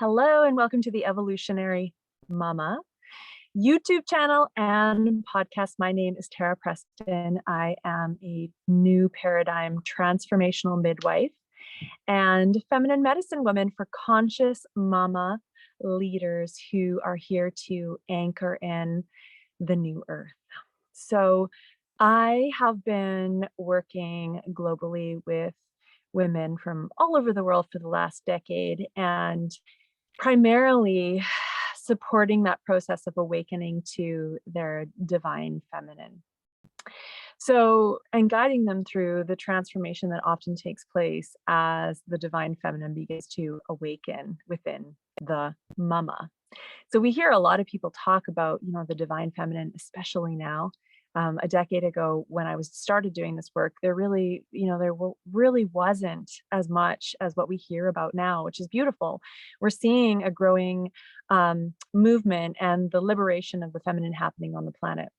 Hello and welcome to the Evolutionary Mama YouTube channel and podcast. My name is Tara Preston. I am a new paradigm transformational midwife and feminine medicine woman for conscious mama leaders who are here to anchor in the new earth. So I have been working globally with women from all over the world for the last decade and primarily supporting that process of awakening to their divine feminine. So, and guiding them through the transformation that often takes place as the divine feminine begins to awaken within the mama. So we hear a lot of people talk about, the divine feminine, especially now. A decade ago, when I was started doing this work, there really, really wasn't as much as what we hear about now, which is beautiful. We're seeing a growing movement and the liberation of the feminine happening on the planet.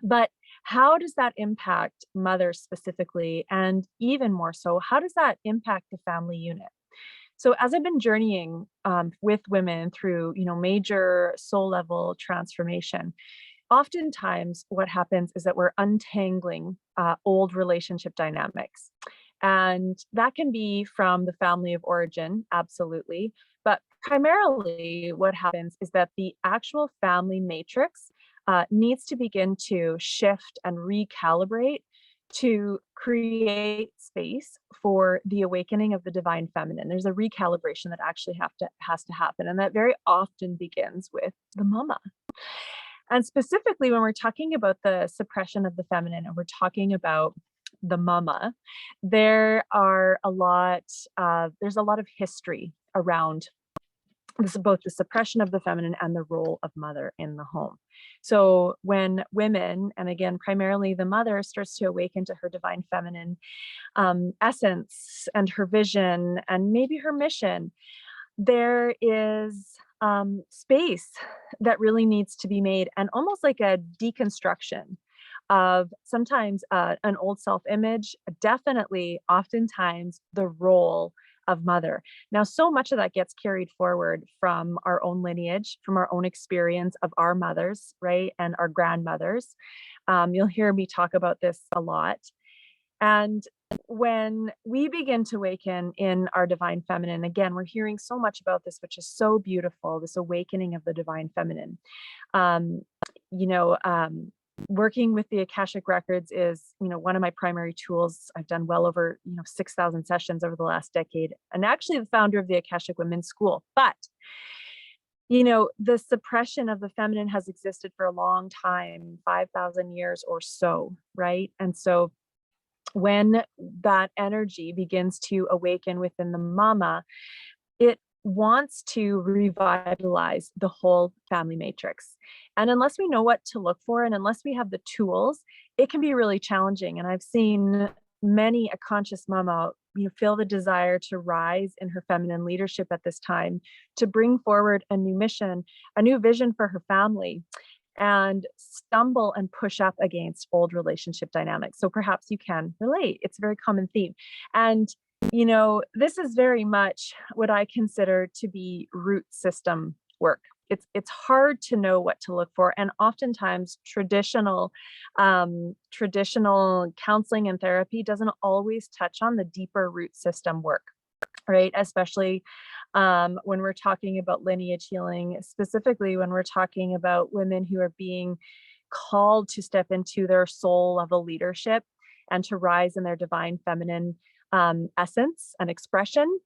But how does that impact mothers specifically? And even more so, how does that impact the family unit? So as I've been journeying with women through, major soul level transformation, oftentimes what happens is that we're untangling old relationship dynamics. And that can be from the family of origin, absolutely. But primarily what happens is that the actual family matrix needs to begin to shift and recalibrate to create space for the awakening of the divine feminine. There's a recalibration that actually has to happen. And that very often begins with the mama. And specifically, when we're talking about the suppression of the feminine and we're talking about the mama, there's a lot of history around this, both the suppression of the feminine and the role of mother in the home. So when women, and again, primarily the mother, starts to awaken to her divine feminine essence and her vision and maybe her mission, there is space that really needs to be made, and almost like a deconstruction of sometimes an old self-image, definitely oftentimes the role of mother. Now, so much of that gets carried forward from our own lineage, from our own experience of our mothers, right? And our grandmothers. You'll hear me talk about this a lot. And when we begin to awaken in our divine feminine, again, we're hearing so much about this, which is so beautiful, this awakening of the divine feminine. Working with the Akashic records is, one of my primary tools. I've done well over, 6,000 sessions over the last decade, and actually the founder of the Akashic Women's School. But, the suppression of the feminine has existed for a long time, 5,000 years or so, right? And so when that energy begins to awaken within the mama, it wants to revitalize the whole family matrix. And unless we know what to look for, and unless we have the tools, it can be really challenging. And I've seen many a conscious mama, feel the desire to rise in her feminine leadership at this time, to bring forward a new mission, a new vision for her family, and stumble and push up against old relationship dynamics. So perhaps you can relate. It's a very common theme. And this is very much what I consider to be root system work. It's hard to know what to look for, and oftentimes traditional counseling and therapy doesn't always touch on the deeper root system work, right? Especially when we're talking about lineage healing, specifically when we're talking about women who are being called to step into their soul level leadership and to rise in their divine feminine essence and expression.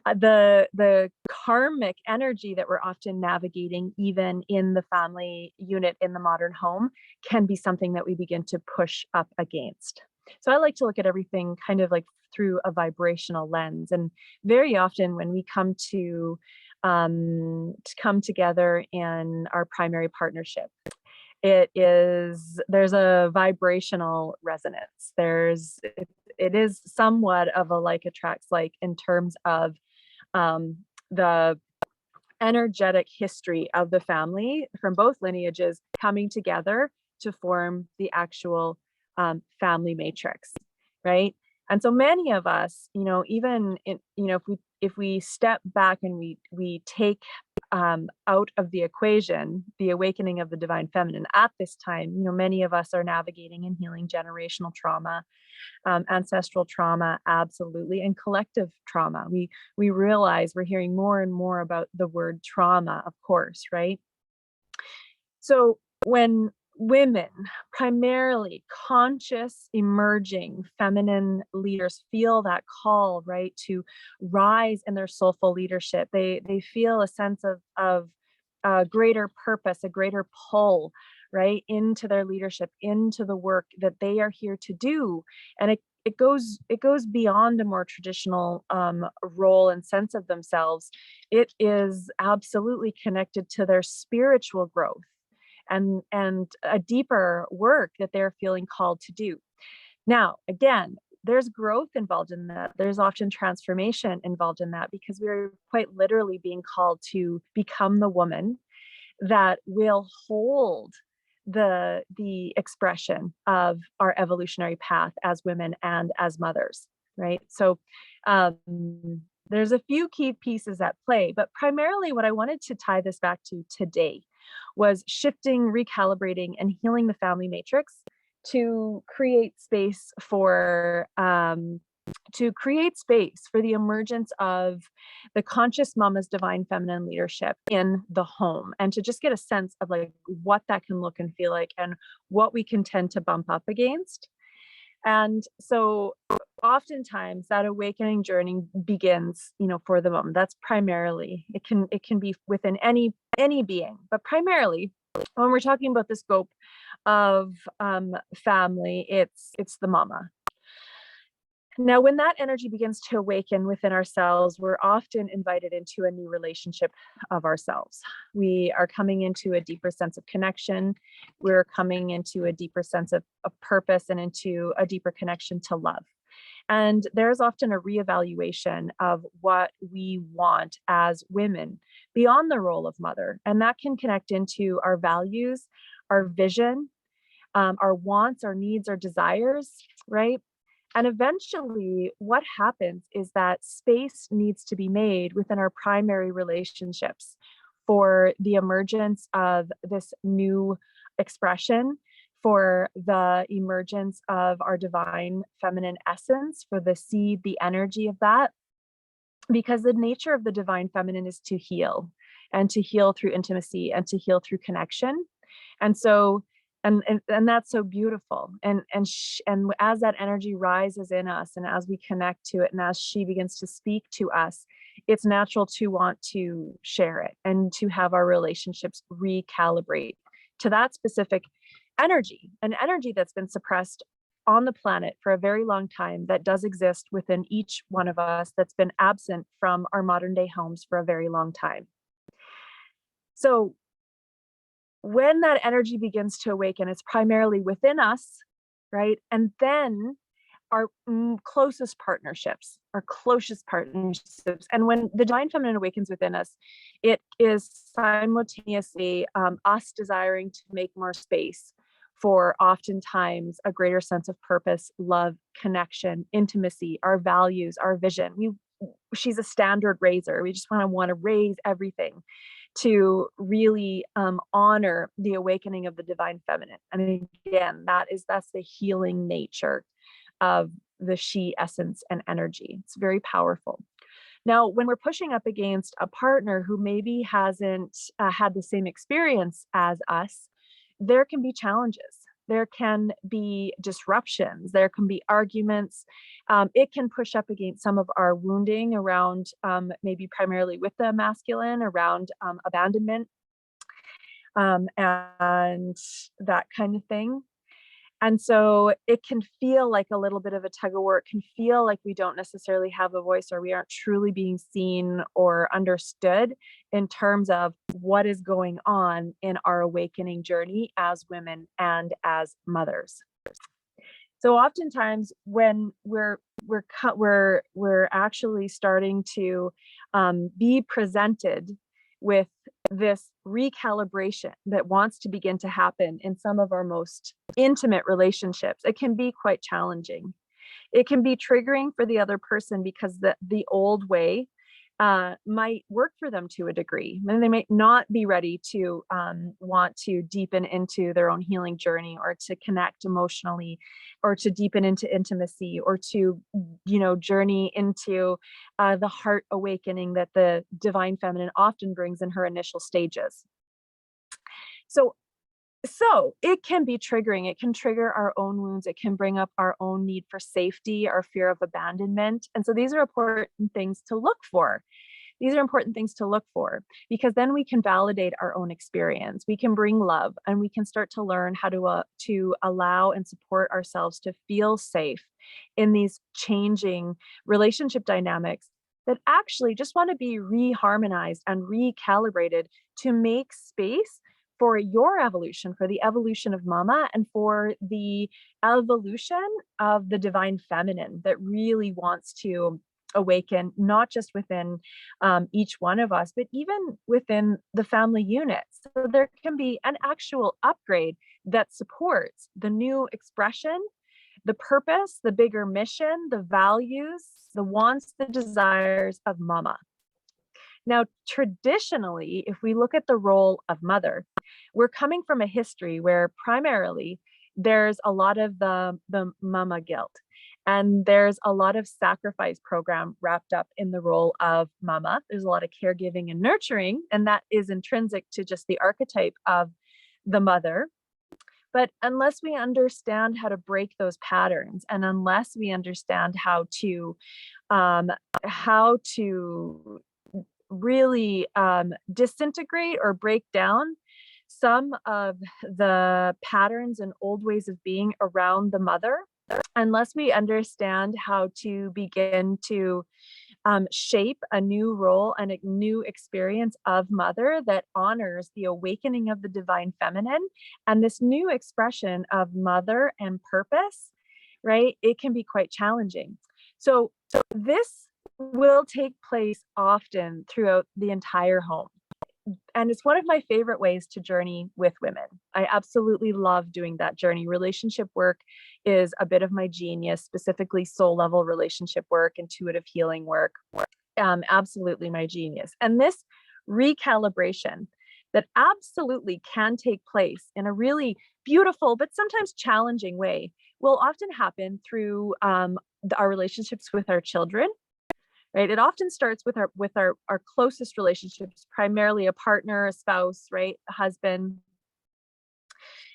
The karmic energy that we're often navigating, even in the family unit in the modern home, can be something that we begin to push up against. So I like to look at everything kind of like through a vibrational lens. And very often when we come together in our primary partnership, there's a vibrational resonance. It is somewhat of a like attracts like in terms of the energetic history of the family from both lineages coming together to form the actual family matrix, right? And so many of us, even if we step back and we take out of the equation the awakening of the divine feminine at this time, many of us are navigating and healing generational trauma, ancestral trauma, absolutely, and collective trauma. We realize we're hearing more and more about the word trauma, of course, right? So when women, primarily conscious, emerging feminine leaders, feel that call, right, to rise in their soulful leadership, they feel a sense of a greater purpose, a greater pull, right, into their leadership, into the work that they are here to do. And it goes beyond a more traditional role and sense of themselves. It is absolutely connected to their spiritual growth and a deeper work that they're feeling called to do. Now, again, there's growth involved in that. There's often transformation involved in that, because we're quite literally being called to become the woman that will hold the expression of our evolutionary path as women and as mothers, right? So um, there's a few key pieces at play, but primarily what I wanted to tie this back to today was shifting, recalibrating, and healing the family matrix to create space for the emergence of the conscious mama's divine feminine leadership in the home, and to just get a sense of like what that can look and feel like and what we can tend to bump up against. And so oftentimes that awakening journey begins, for the moment. That's primarily, it can be within any being, but primarily when we're talking about the scope of family, it's the mama. Now, when that energy begins to awaken within ourselves, we're often invited into a new relationship of ourselves. We are coming into a deeper sense of connection. We're coming into a deeper sense of purpose and into a deeper connection to love. And there's often a reevaluation of what we want as women beyond the role of mother. And that can connect into our values, our vision, our wants, our needs, our desires, right? And eventually, what happens is that space needs to be made within our primary relationships for the emergence of this new expression, for the emergence of our divine feminine essence, for the seed, the energy of that. Because the nature of the divine feminine is to heal, and to heal through intimacy, and to heal through connection. And so and that's so beautiful. And as that energy rises in us, and as we connect to it, and as she begins to speak to us, it's natural to want to share it and to have our relationships recalibrate to that specific energy, an energy that's been suppressed on the planet for a very long time, that does exist within each one of us, that's been absent from our modern day homes for a very long time. So when that energy begins to awaken, it's primarily within us, right? And then our closest partnerships, And when the divine feminine awakens within us, it is simultaneously us desiring to make more space for oftentimes a greater sense of purpose, love, connection, intimacy, our values, our vision. She's a standard raiser. We just want to raise everything to really honor the awakening of the divine feminine. And again, that's the healing nature of the she essence and energy. It's very powerful. Now, when we're pushing up against a partner who maybe hasn't had the same experience as us, there can be challenges. There can be disruptions. There can be arguments. It can push up against some of our wounding around maybe primarily with the masculine, around abandonment, and that kind of thing. And so it can feel like a little bit of a tug of war. It can feel like we don't necessarily have a voice, or we aren't truly being seen or understood in terms of what is going on in our awakening journey as women and as mothers. So oftentimes when we're actually starting to be presented with this recalibration that wants to begin to happen in some of our most intimate relationships, it can be quite challenging. It can be triggering for the other person because the old way might work for them to a degree. And they might not be ready to want to deepen into their own healing journey, or to connect emotionally, or to deepen into intimacy, or to, journey into the heart awakening that the divine feminine often brings in her initial stages. So it can be triggering. It can trigger our own wounds. It can bring up our own need for safety, our fear of abandonment. And so these are important things to look for. These are important things to look for, because then we can validate our own experience. We can bring love, and we can start to learn how to allow and support ourselves to feel safe in these changing relationship dynamics that actually just want to be reharmonized and recalibrated to make space for your evolution, for the evolution of mama, and for the evolution of the divine feminine that really wants to awaken, not just within each one of us, but even within the family unit. So there can be an actual upgrade that supports the new expression, the purpose, the bigger mission, the values, the wants, the desires of mama. Now, traditionally, if we look at the role of mother, we're coming from a history where primarily there's a lot of the mama guilt, and there's a lot of sacrifice program wrapped up in the role of mama. There's a lot of caregiving and nurturing, and that is intrinsic to just the archetype of the mother. But unless we understand how to break those patterns, and unless we understand um, how to really disintegrate or break down some of the patterns and old ways of being around the mother, unless we understand how to begin to shape a new role and a new experience of mother that honors the awakening of the divine feminine and this new expression of mother and purpose, right? It can be quite challenging. So this will take place often throughout the entire home. And it's one of my favorite ways to journey with women. I absolutely love doing that journey. Relationship work is a bit of my genius, specifically soul level relationship work, intuitive healing work. Absolutely my genius. And this recalibration that absolutely can take place in a really beautiful, but sometimes challenging way will often happen through our relationships with our children. Right. It often starts with our closest relationships, primarily a partner, a spouse, right? A husband.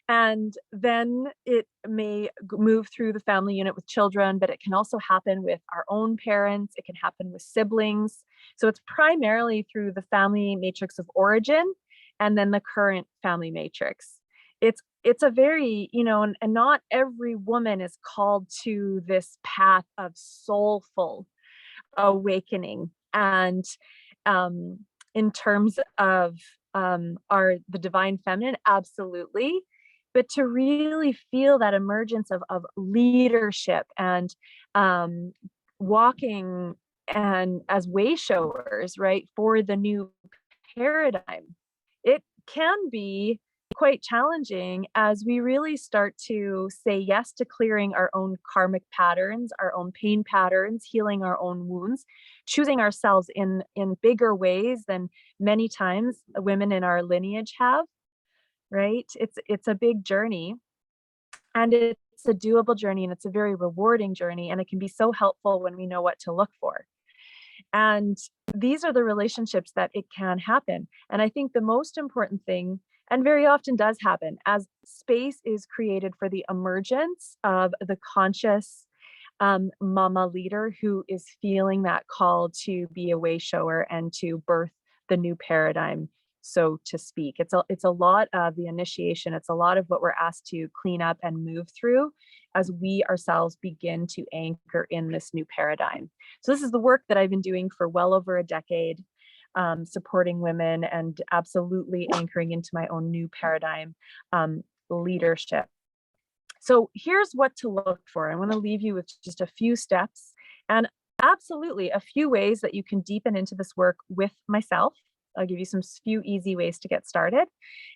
And then it may move through the family unit with children, but it can also happen with our own parents. It can happen with siblings. So it's primarily through the family matrix of origin and then the current family matrix. It's a very, and not every woman is called to this path of soulful awakening. And in terms of the divine feminine, absolutely. But to really feel that emergence of leadership and walking and as way showers, right, for the new paradigm, it can be quite challenging as we really start to say yes to clearing our own karmic patterns, our own pain patterns, healing our own wounds, choosing ourselves in bigger ways than many times women in our lineage have, right? It's a big journey, and it's a doable journey, and it's a very rewarding journey, and it can be so helpful when we know what to look for. And these are the relationships that it can happen. And I think the most important thing, and very often does happen, as space is created for the emergence of the conscious mama leader who is feeling that call to be a way shower and to birth the new paradigm, so to speak. It's a lot of the initiation. It's a lot of what we're asked to clean up and move through as we ourselves begin to anchor in this new paradigm. So this is the work that I've been doing for well over a decade, supporting women and absolutely anchoring into my own new paradigm leadership. So here's what to look for. I want to leave you with just a few steps and absolutely a few ways that you can deepen into this work with myself. I'll give you some few easy ways to get started.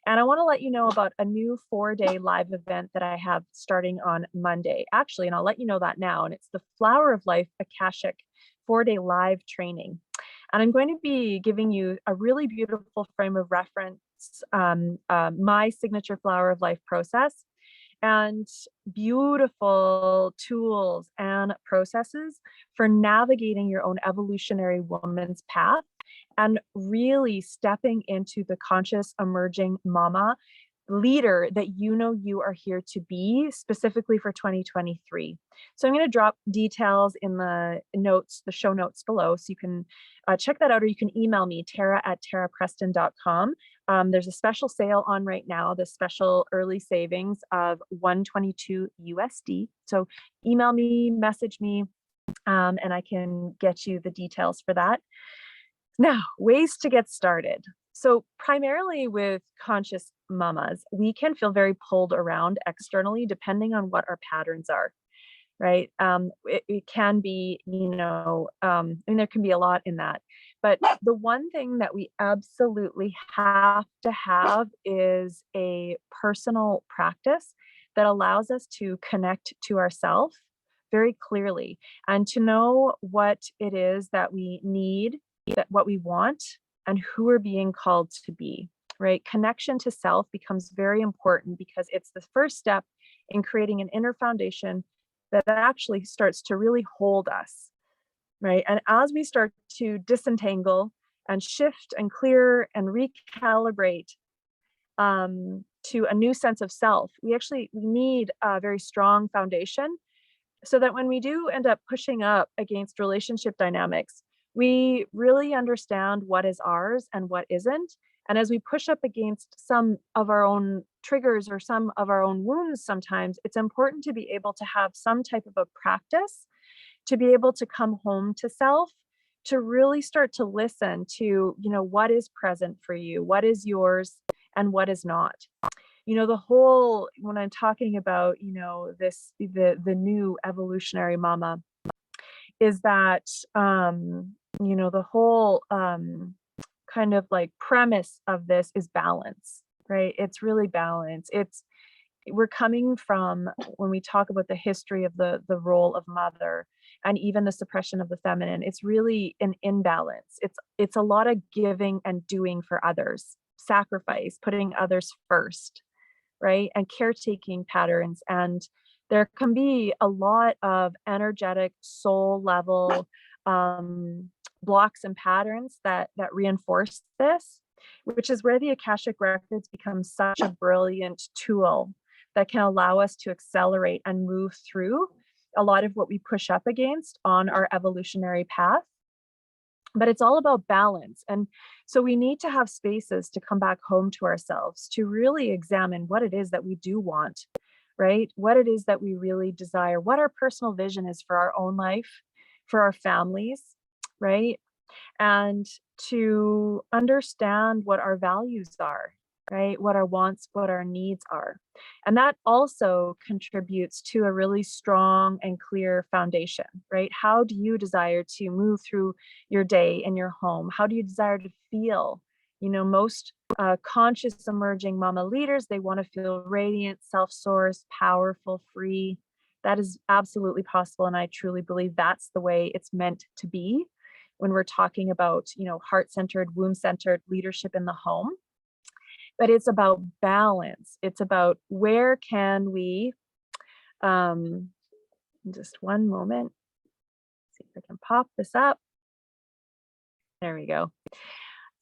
And I want to let you know about a new 4-day live event that I have starting on Monday, actually, and I'll let you know that now. And it's the Flower of Life Akashic 4-day live training. And I'm going to be giving you a really beautiful frame of reference, my signature Flower of Life process, and beautiful tools and processes for navigating your own evolutionary woman's path and really stepping into the conscious emerging mama leader that you are here to be, specifically for 2023. So I'm going to drop details in the notes, the show notes below, so you can check that out, or you can email me, tara@tarapreston.com. There's a special sale on right now, the special early savings of $122 USD. So email me, message me, and I can get you the details for that. Now, ways to get started. So primarily with conscious mamas, we can feel very pulled around externally depending on what our patterns are, right? It can be, there can be a lot in that. But the one thing that we absolutely have to have is a personal practice that allows us to connect to ourselves very clearly and to know what it is that we need, that what we want, and who we're being called to be, right? Connection to self becomes very important because it's the first step in creating an inner foundation that actually starts to really hold us, right? And as we start to disentangle and shift and clear and recalibrate to a new sense of self, we need a very strong foundation so that when we do end up pushing up against relationship dynamics, we really understand what is ours and what isn't. And as we push up against some of our own triggers or some of our own wounds, sometimes it's important to be able to have some type of a practice to be able to come home to self, to really start to listen to, what is present for you, what is yours, and what is not. When I'm talking about, the new evolutionary mama, is that, the whole kind of like premise of this is balance, right? It's really balance. We're coming from, when we talk about the history of the role of mother and even the suppression of the feminine, it's really an imbalance. It's a lot of giving and doing for others, sacrifice, putting others first, right? And caretaking patterns. And there can be a lot of energetic soul level blocks and patterns that reinforce this, which is where the Akashic Records become such a brilliant tool that can allow us to accelerate and move through a lot of what we push up against on our evolutionary path. But it's all about balance. And so we need to have spaces to come back home to ourselves, to really examine what it is that we do want, right? What it is that we really desire, what our personal vision is for our own life, for our families, right? And to understand what our values are, right? What our wants, what our needs are. And that also contributes to a really strong and clear foundation, right? How do you desire to move through your day in your home? How do you desire to feel? Most conscious emerging mama leaders, they want to feel radiant, self-sourced, powerful, free. That is absolutely possible. And I truly believe that's the way it's meant to be when we're talking about, heart-centered, womb-centered leadership in the home. But it's about balance. It's about where can we, just one moment, see if I can pop this up. There we go.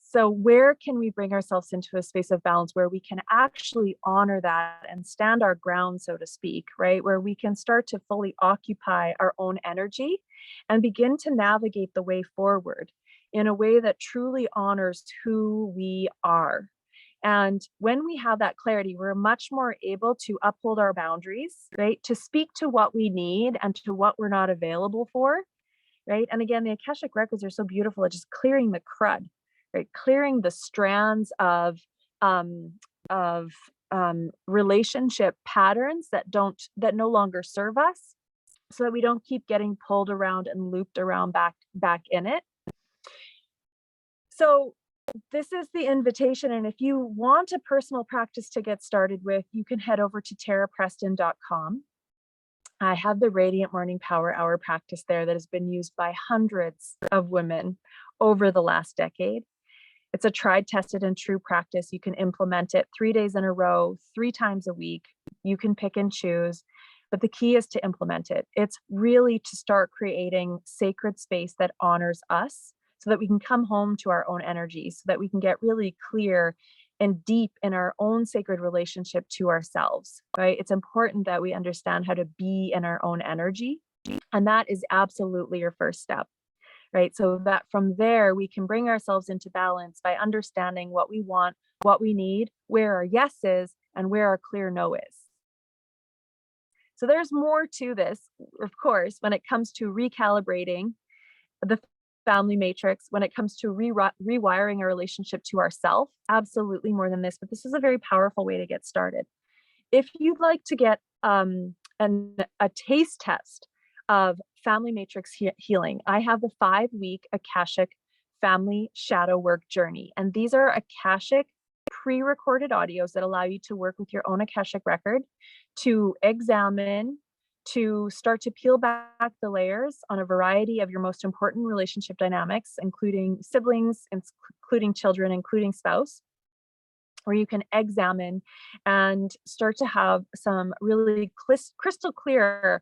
So where can we bring ourselves into a space of balance where we can actually honor that and stand our ground, so to speak, right? Where we can start to fully occupy our own energy and begin to navigate the way forward in a way that truly honors who we are. And when we have that clarity, we're much more able to uphold our boundaries, right? To speak to what we need and to what we're not available for, right? And again, the Akashic Records are so beautiful at just clearing the crud, right? Clearing the strands of relationship patterns that no longer serve us, so that we don't keep getting pulled around and looped around back in it. So this is the invitation. And if you want a personal practice to get started with, you can head over to tarapreston.com. I have the Radiant Morning Power Hour practice there that has been used by hundreds of women over the last decade. It's a tried, tested, and true practice. You can implement it 3 days in a row, 3 times a week. You can pick and choose, but the key is to implement it. It's really to start creating sacred space that honors us so that we can come home to our own energy, so that we can get really clear and deep in our own sacred relationship to ourselves, right? It's important that we understand how to be in our own energy. And that is absolutely your first step, right? So that from there, we can bring ourselves into balance by understanding what we want, what we need, where our yes is, and where our clear no is. So there's more to this, of course, when it comes to recalibrating the family matrix, when it comes to rewiring our relationship to ourself, absolutely more than this, but this is a very powerful way to get started. If you'd like to get a taste test of family matrix healing, I have the 5-week Akashic family shadow work journey. And these are Akashic pre-recorded audios that allow you to work with your own Akashic record, to examine, to start to peel back the layers on a variety of your most important relationship dynamics, including siblings, including children, including spouse, where you can examine and start to have some really crystal clear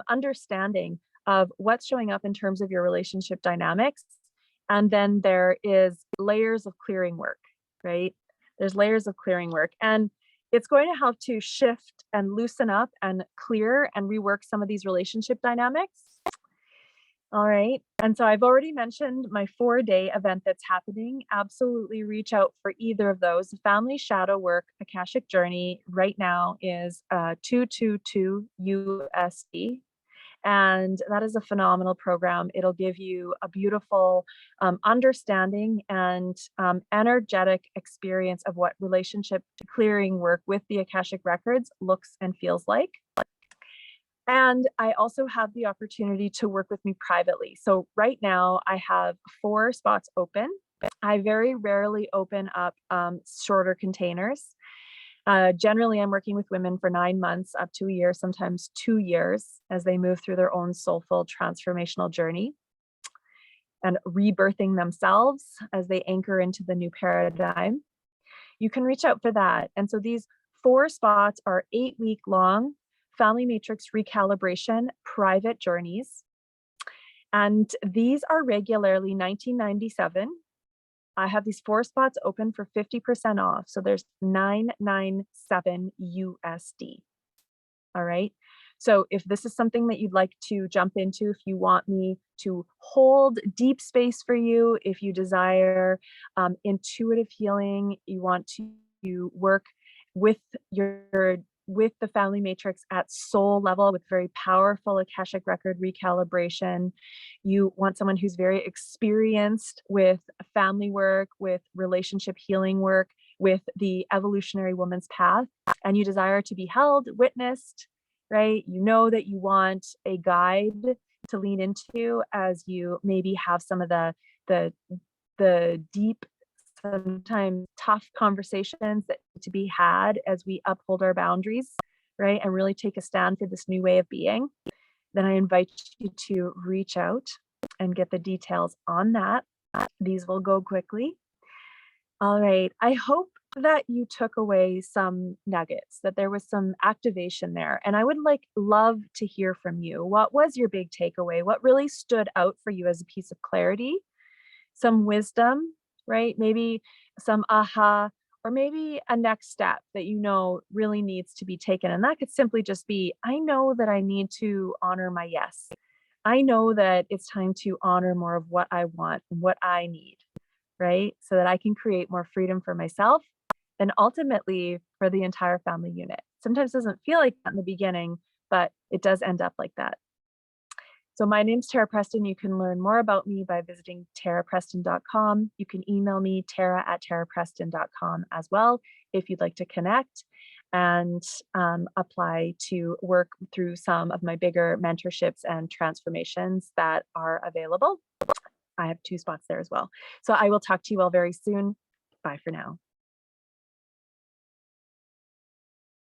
understanding of what's showing up in terms of your relationship dynamics. And then there is layers of clearing work, right? There's layers of clearing work. And it's going to help to shift and loosen up and clear and rework some of these relationship dynamics. All right. And so I've already mentioned my 4-day event that's happening. Absolutely reach out for either of those. The Family Shadow Work Akashic Journey right now is $222 USD. And that is a phenomenal program. It'll give you a beautiful understanding and energetic experience of what relationship clearing work with the Akashic Records looks and feels like. And I also have the opportunity to work with me privately. So right now I have 4 spots open. I very rarely open up shorter containers. Generally, I'm working with women for 9 months, up to a year, sometimes 2 years, as they move through their own soulful transformational journey and rebirthing themselves as they anchor into the new paradigm. You can reach out for that. And so these 4 spots are 8-week long family matrix recalibration private journeys. And these are regularly $19.97. I have these 4 spots open for 50% off. So there's $997 USD. All right. So if this is something that you'd like to jump into, if you want me to hold deep space for you, if you desire intuitive healing, you want to work with the family matrix at soul level with very powerful Akashic record recalibration. You want someone who's very experienced with family work, with relationship healing work, with the evolutionary woman's path, and you desire to be held, witnessed, right? You know that you want a guide to lean into as you maybe have some of the deep, sometimes tough conversations that need to be had as we uphold our boundaries, right? And really take a stand for this new way of being. Then I invite you to reach out and get the details on that. These will go quickly. All right. I hope that you took away some nuggets, that there was some activation there. And I would love to hear from you. What was your big takeaway? What really stood out for you as a piece of clarity, some wisdom, right? Maybe some aha, or maybe a next step that you know really needs to be taken. And that could simply just be, I know that I need to honor my yes. I know that it's time to honor more of what I want and what I need, right? So that I can create more freedom for myself and ultimately for the entire family unit. Sometimes it doesn't feel like that in the beginning, but it does end up like that. So my name's Tara Preston. You can learn more about me by visiting tarapreston.com. You can email me, tara@tarapreston.com as well, if you'd like to connect and apply to work through some of my bigger mentorships and transformations that are available. I have 2 spots there as well. So I will talk to you all very soon. Bye for now.